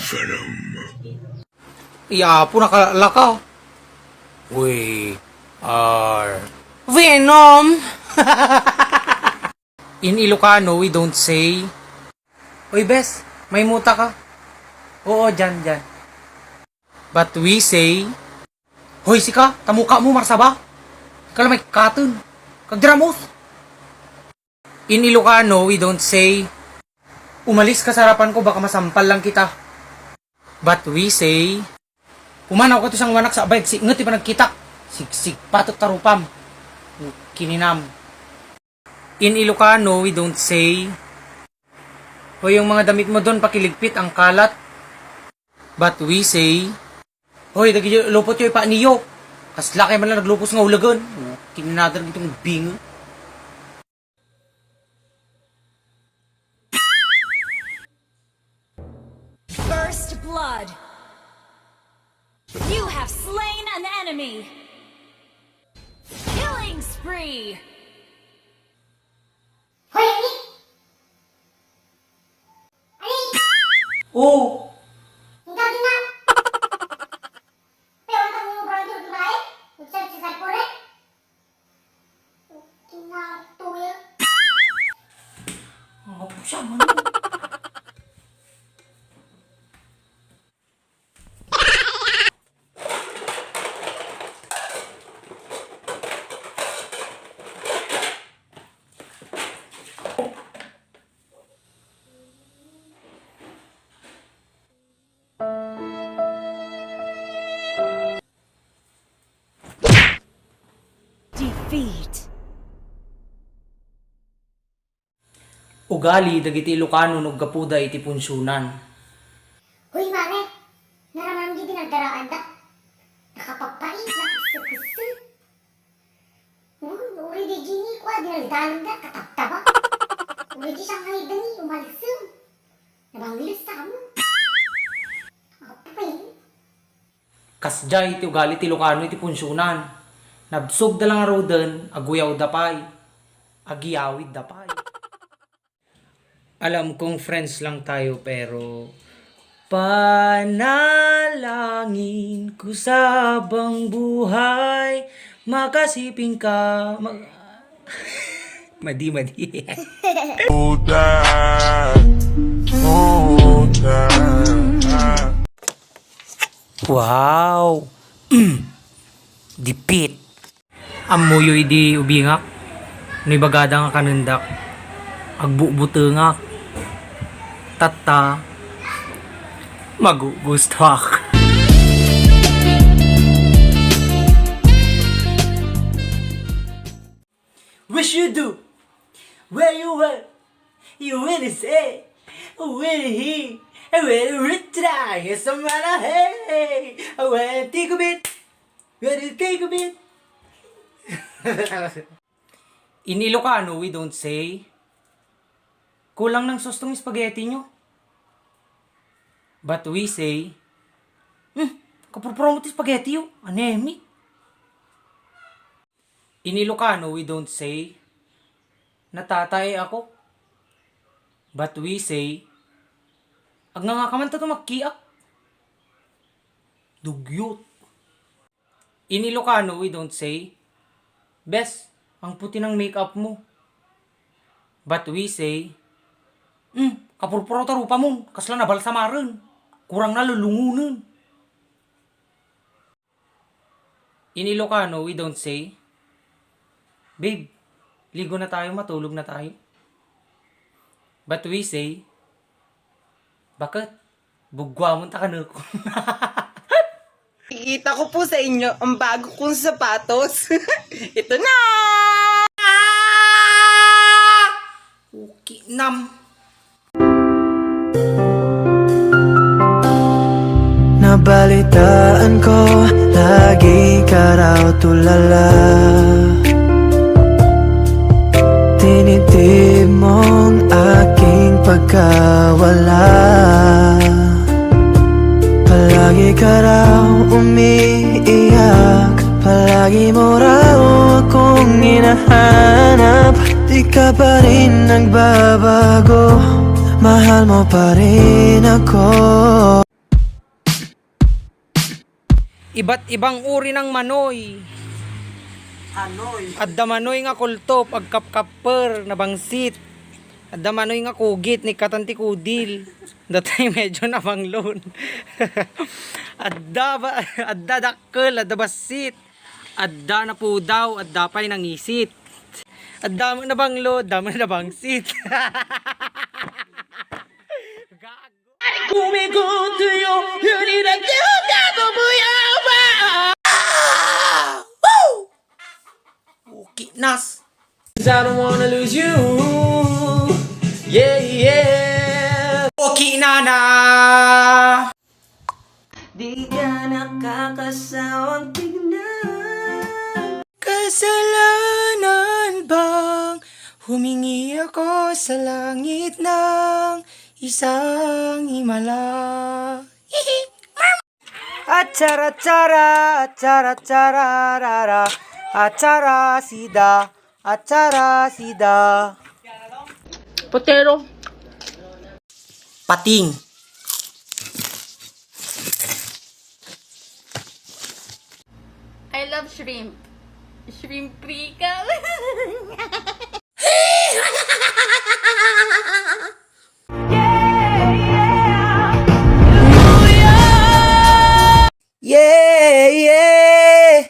Venom. Iya po nakalaka. We are Venom. In Ilocano, we don't say, "Uy, bes, may muta ka." Oo, dyan. But we say, "Hoy, sika, tamuka mo, marsaba. Kala may katun. Kagdramus." In Ilocano, we don't say, "Umalis ka sa harapan ko, baka masampal lang kita." But we say, "Umanaw ka to siyang wanak sa abay, singot pa nagkita. Sigsig patot tarupam. Kininam." In Ilocano, we don't say, "Hoy, yung mga damit mo doon, pakiligpit ang kalat." But we say, "Hoy, lupot yung pa niyo. Kasla kayo man lang naglupos nga ulagan. Kininadar itong bingo." First blood. You have slain an enemy. Killing spree. Oh! Hindi na. Pero ang tanong mo ba yung babae? Nagsalit sa cellphone eh? Kinatuya. Ano po siya, man? Defeat. Ugali, dagiti Ilocano, nuggapuda iti punsyunan. Hoy, mare. Naramam di dinagdaraan da. Nakapagpain na kusa-kusa. Uri di gini ko, dinaldalan da, kataptaba. Uri di siyang haidan ni, umalisam. Nabanglis sa mo. Apay. Kasjay, iti ugali, iti Ilocano, iti punsyunan. Nabsog da lang araw din, aguyaw dapay. Agiyawid dapay. Alam kong friends lang tayo pero panalangin ko sa bang buhay makasiping ka madi Oh, that. Oh, that. Wow. Dipit. Amuyoy di ubingak. No'y bagada nga kanundak. Agbubutengak. Tata. Magugustak. Wish you do. Where you were. You really say. Really he. And when you retry. Somebody hey. When take a bit. When you take a bit. In Ilocano, we don't say, "Kulang ng sauce tong spaghetti nyo." But we say, "Kapurpuro mo ti spaghetti yo, anemi." In Ilocano, we don't say, "Natatay ako." But we say, "Agnangakaman ta to magkiak." Dugyot. In Ilocano, we don't say, "Bes, ang puti ng makeup mo." But we say, "Kapurpuro tarupa mo, kasla na balsamaran. Kurang na lulungunan." In Ilocano, we don't say, "Babe, ligo na tayo, matulog na tayo." But we say, "Bakit? Bugwa mo ta ka na ko." Ikita ko po sa inyo ang bago kong sapatos. Ito na! Okay, nam. Nabalitaan ko, lagi ka raw tulala. Tinitib mong aking pagkawala. Palagi ka raw umiiyak, palagi mo raw akong hinahanap. Di ka pa rin nagbabago, mahal mo pa rin ako. Iba't ibang uri ng manoy. Adda manoy nga kulto pagkapkapper na bangsit. Adda manoy nga kugit ni katanti kudil. Datay medyo nabanglon. adda dakkel, adda basit. Adda na pudaw, adda pay nangisit. Adda mo na banglo, adda mo na bangsit. Nas. I don't wanna lose you. Yeah, yeah. Okay na. Di ka nakakasawang tignan. Kasalanan bang humingi ako sa langit ng isang himala? Achara chara, achara chara rara, achara sida, achara sida. Potero. Pating. I love shrimp. Shrimp prickle. Yeah, yeah.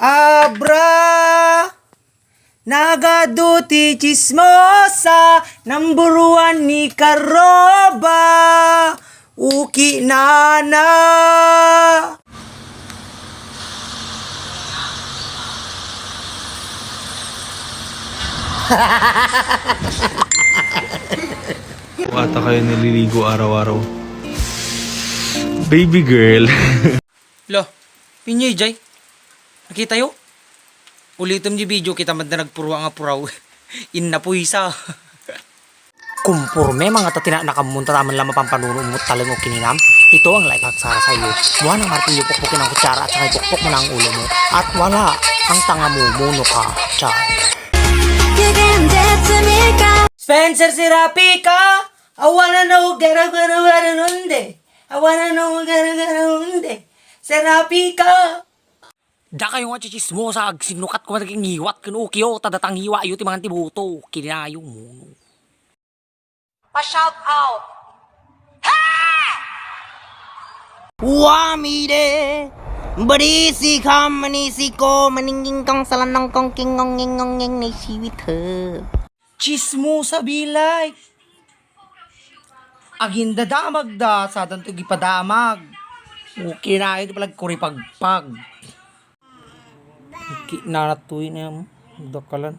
Abra. Nagaduti chismosa. Namburuan ni Karoba. Uki nana. Ata kayo nililigo araw-araw. Baby girl. Lo, pinyay jay. Nakita yo? Ulitom di video kita man na nagpuro nga puraw. Inna po isa. Kumpurme mga tatina nakamunta taman lamang pampanunumot talang o kininam. Ito ang life hack para sa iyo. Buwan ang martilyo pukpukin ang kutsara at saka ipukpok mo na ang ulo mo. At wala ang tanga mo, mono ka, char. Spencer Sirapi ka! I wanna know, gara unde. I wanna know, gara unde. Sirapi ka! Da kayo nga chichismosa, sinukat ko naging hiwat kinukyo, tadatang hiwa ayo ti mga tibuto, kinayo mo. Pa-shout out. Wamide Berisi ka manisi ko maninging kang salanang kong kingong ngingong nging na siwit he. Chismosa bilay! Aginda damag da, sa danto gipadamag. Okay na ito palag kuripagpag. Okay na natuloy na yan. Dakalan.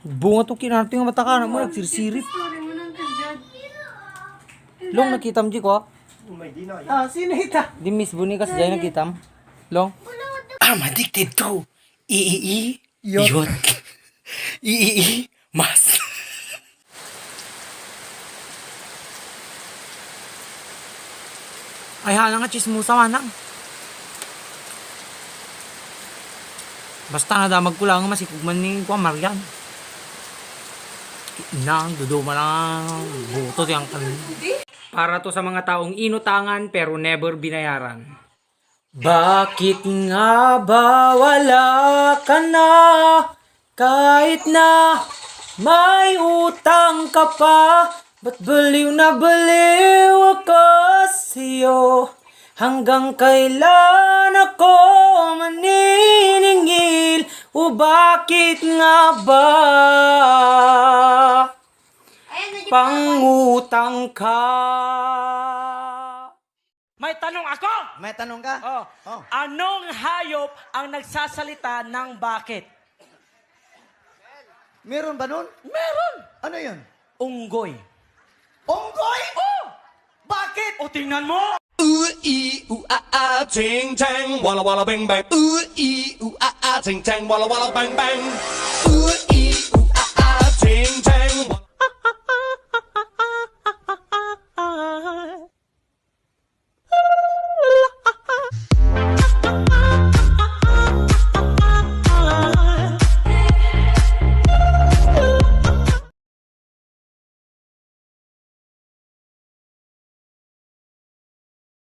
Bunga to kinarito yung matakanan mo, nagsirsirip. Long, nakita mo di ko? Sino ita? Di Miss Bunny kasi dyan nakita mo. Long? I'm addicted to Yot. Mas. Ay, hala nga chismosa manang. Basta nadamag ko lang masikugman ni Kwa Marian. Inang, duduma lang. Buto tiyang kanina. Para to sa mga taong inutangan pero never binayaran. Bakit nga ba wala ka na? Kahit na may utang ka pa. Ba't baliw na baliw ako sa'yo? Hanggang kailan ako maniningil? O bakit nga ba pangutang ka? May tanong ako. May tanong ka? Oh. Anong hayop ang nagsasalita ng bakit? Meron ba nun? Meron. Ano yun? Unggoy. Onggoy? Oh! Bakit? O tingnan mo. Ting tang, walla walla bang bang. Ooh ee ooh ah ah, ting tang, walla walla bang bang. Ooh